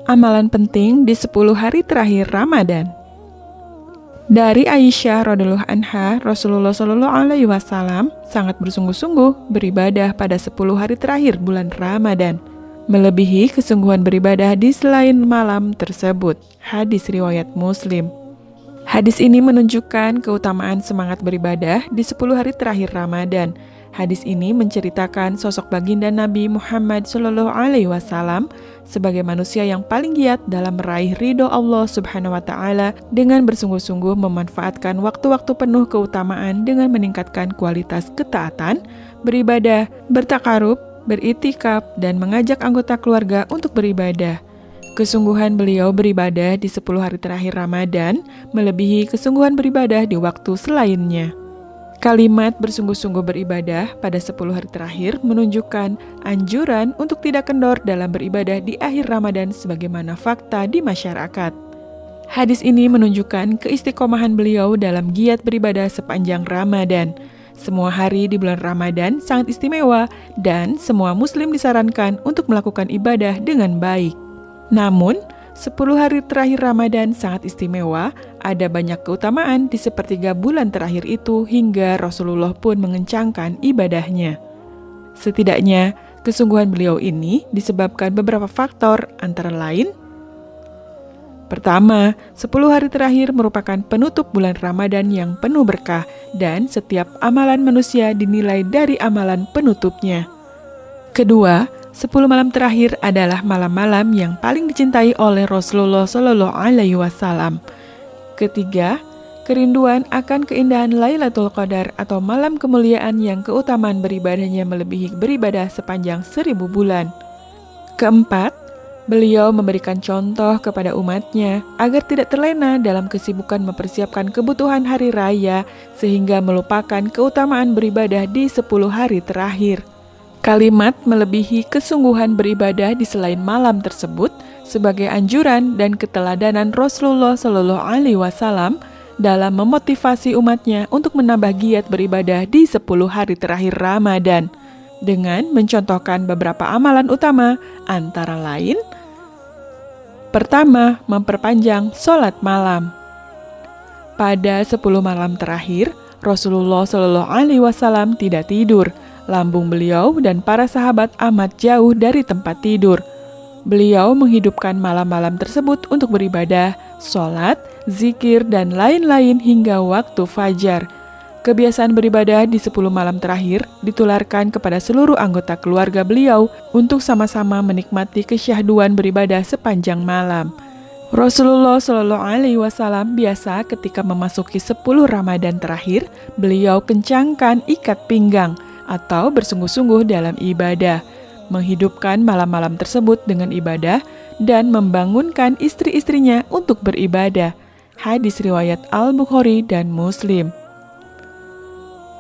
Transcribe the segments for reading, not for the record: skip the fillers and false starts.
Amalan penting di 10 hari terakhir Ramadan. Dari Aisyah radhiyallahu anha, Rasulullah Shallallahu alaihi wasallam sangat bersungguh-sungguh beribadah pada 10 hari terakhir bulan Ramadan, melebihi kesungguhan beribadah di selain malam tersebut. Hadis riwayat Muslim. Hadis ini menunjukkan keutamaan semangat beribadah di 10 hari terakhir Ramadan. Hadis ini menceritakan sosok baginda Nabi Muhammad Shallallahu alaihi wasallam sebagai manusia yang paling giat dalam meraih ridho Allah Subhanahu wa taala dengan bersungguh-sungguh memanfaatkan waktu-waktu penuh keutamaan dengan meningkatkan kualitas ketaatan, beribadah, bertakarub, beritikaf, dan mengajak anggota keluarga untuk beribadah. Kesungguhan beliau beribadah di 10 hari terakhir Ramadan melebihi kesungguhan beribadah di waktu selainnya. Kalimat bersungguh-sungguh beribadah pada 10 hari terakhir menunjukkan anjuran untuk tidak kendor dalam beribadah di akhir Ramadan sebagaimana fakta di masyarakat. Hadis ini menunjukkan keistiqomahan beliau dalam giat beribadah sepanjang Ramadan. Semua hari di bulan Ramadan sangat istimewa dan semua muslim disarankan untuk melakukan ibadah dengan baik. Namun, 10 hari terakhir Ramadan sangat istimewa, ada banyak keutamaan di sepertiga bulan terakhir itu hingga Rasulullah pun mengencangkan ibadahnya. Setidaknya, kesungguhan beliau ini disebabkan beberapa faktor antara lain. Pertama, 10 hari terakhir merupakan penutup bulan Ramadan yang penuh berkah dan setiap amalan manusia dinilai dari amalan penutupnya. Kedua, 10 malam terakhir adalah malam-malam yang paling dicintai oleh Rasulullah Shallallahu alaihi wasallam. Ketiga, kerinduan akan keindahan Lailatul Qadar atau malam kemuliaan yang keutamaan beribadahnya melebihi beribadah sepanjang 1000 bulan. Keempat, beliau memberikan contoh kepada umatnya agar tidak terlena dalam kesibukan mempersiapkan kebutuhan hari raya sehingga melupakan keutamaan beribadah di 10 hari terakhir. Kalimat melebihi kesungguhan beribadah di selain malam tersebut sebagai anjuran dan keteladanan Rasulullah Shallallahu alaihi wasallam dalam memotivasi umatnya untuk menambah giat beribadah di 10 hari terakhir Ramadan dengan mencontohkan beberapa amalan utama antara lain: pertama, memperpanjang sholat malam. Pada 10 malam terakhir, Rasulullah Shallallahu alaihi wasallam tidak tidur. Lambung beliau dan para sahabat amat jauh dari tempat tidur. Beliau menghidupkan malam-malam tersebut untuk beribadah, sholat, zikir, dan lain-lain hingga waktu fajar. Kebiasaan beribadah di 10 malam terakhir ditularkan kepada seluruh anggota keluarga beliau untuk sama-sama menikmati kesyahduan beribadah sepanjang malam. Rasulullah Shallallahu alaihi wasallam biasa ketika memasuki 10 Ramadan terakhir, beliau kencangkan ikat pinggang atau bersungguh-sungguh dalam ibadah, menghidupkan malam-malam tersebut dengan ibadah, dan membangunkan istri-istrinya untuk beribadah. Hadis riwayat Al-Bukhari dan Muslim.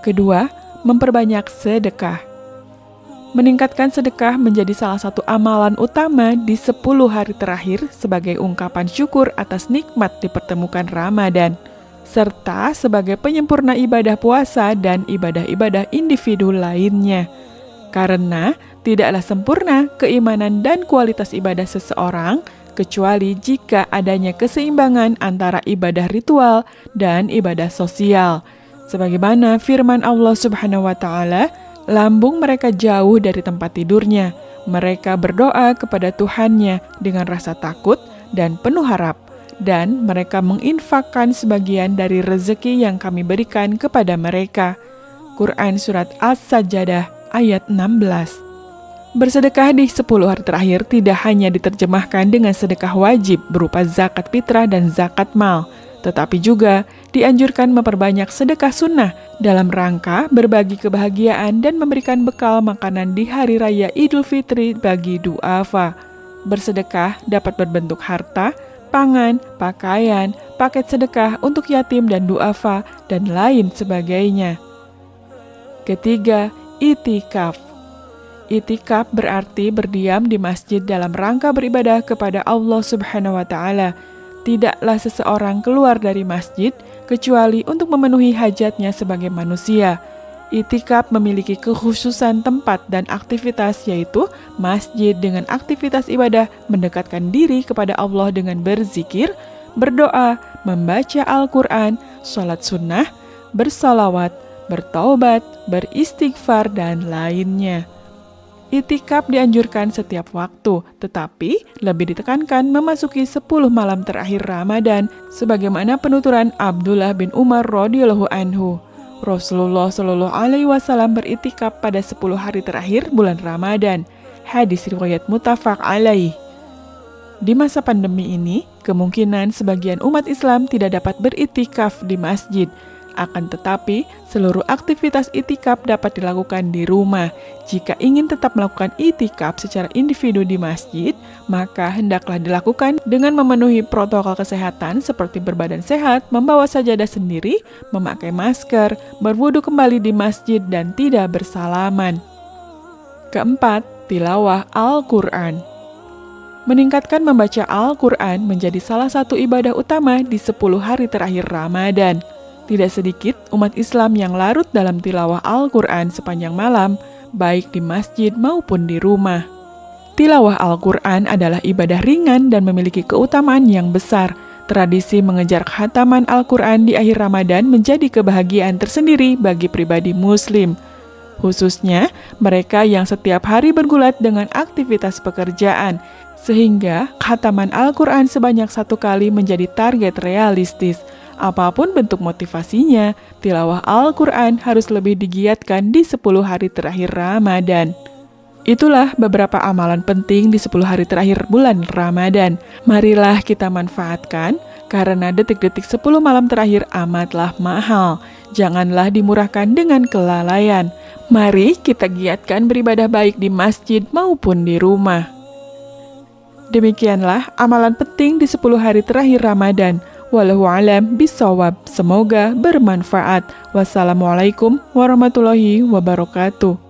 Kedua, memperbanyak sedekah. Meningkatkan sedekah menjadi salah satu amalan utama di 10 hari terakhir sebagai ungkapan syukur atas nikmat dipertemukan Ramadan, serta sebagai penyempurna ibadah puasa dan ibadah-ibadah individu lainnya. Karena tidaklah sempurna keimanan dan kualitas ibadah seseorang kecuali jika adanya keseimbangan antara ibadah ritual dan ibadah sosial. Sebagaimana firman Allah Subhanahu wa taala, lambung mereka jauh dari tempat tidurnya. Mereka berdoa kepada Tuhannya dengan rasa takut dan penuh harap, dan mereka menginfakkan sebagian dari rezeki yang kami berikan kepada mereka. Quran Surat As-Sajdah ayat 16. Bersedekah di 10 hari terakhir tidak hanya diterjemahkan dengan sedekah wajib berupa zakat fitrah dan zakat mal, tetapi juga dianjurkan memperbanyak sedekah sunnah dalam rangka berbagi kebahagiaan dan memberikan bekal makanan di hari raya Idul Fitri bagi du'afa. Bersedekah dapat berbentuk harta, pangan, pakaian, paket sedekah untuk yatim dan du'afa, dan lain sebagainya. Ketiga, itikaf. Itikaf berarti berdiam di masjid dalam rangka beribadah kepada Allah Subhanahu wa taala. Tidaklah seseorang keluar dari masjid kecuali untuk memenuhi hajatnya sebagai manusia. Itikaf memiliki kekhususan tempat dan aktivitas, yaitu masjid dengan aktivitas ibadah mendekatkan diri kepada Allah dengan berzikir, berdoa, membaca Al-Quran, sholat sunnah, bersalawat, bertaubat, beristighfar, dan lainnya. Itikaf dianjurkan setiap waktu, tetapi lebih ditekankan memasuki 10 malam terakhir Ramadan, sebagaimana penuturan Abdullah bin Umar radhiyallahu anhu. Rasulullah Shallallahu Alaihi Wasallam beritikaf pada 10 hari terakhir bulan Ramadan. Hadis riwayat muttafaq alaih. Di masa pandemi ini, kemungkinan sebagian umat Islam tidak dapat beritikaf di masjid. Akan tetapi, seluruh aktivitas itikaf dapat dilakukan di rumah. Jika ingin tetap melakukan itikaf secara individu di masjid, maka hendaklah dilakukan dengan memenuhi protokol kesehatan seperti berbadan sehat, membawa sajadah sendiri, memakai masker, berwudu kembali di masjid, dan tidak bersalaman. Keempat, tilawah Al-Quran. Meningkatkan membaca Al-Quran menjadi salah satu ibadah utama di 10 hari terakhir Ramadan. Tidak sedikit umat Islam yang larut dalam tilawah Al-Quran sepanjang malam, baik di masjid maupun di rumah. Tilawah Al-Quran adalah ibadah ringan dan memiliki keutamaan yang besar. Tradisi mengejar khataman Al-Quran di akhir Ramadan menjadi kebahagiaan tersendiri bagi pribadi Muslim. Khususnya mereka yang setiap hari bergulat dengan aktivitas pekerjaan, sehingga khataman Al-Quran sebanyak 1 kali menjadi target realistis. Apapun bentuk motivasinya, tilawah Al-Quran harus lebih digiatkan di 10 hari terakhir Ramadan. Itulah beberapa amalan penting di 10 hari terakhir bulan Ramadan. Marilah kita manfaatkan, karena detik-detik 10 malam terakhir amatlah mahal. Janganlah dimurahkan dengan kelalaian. Mari kita giatkan beribadah baik di masjid maupun di rumah. Demikianlah amalan penting di 10 hari terakhir Ramadan. Wallahu a'lam bishawab. Semoga bermanfaat. Wassalamualaikum warahmatullahi wabarakatuh.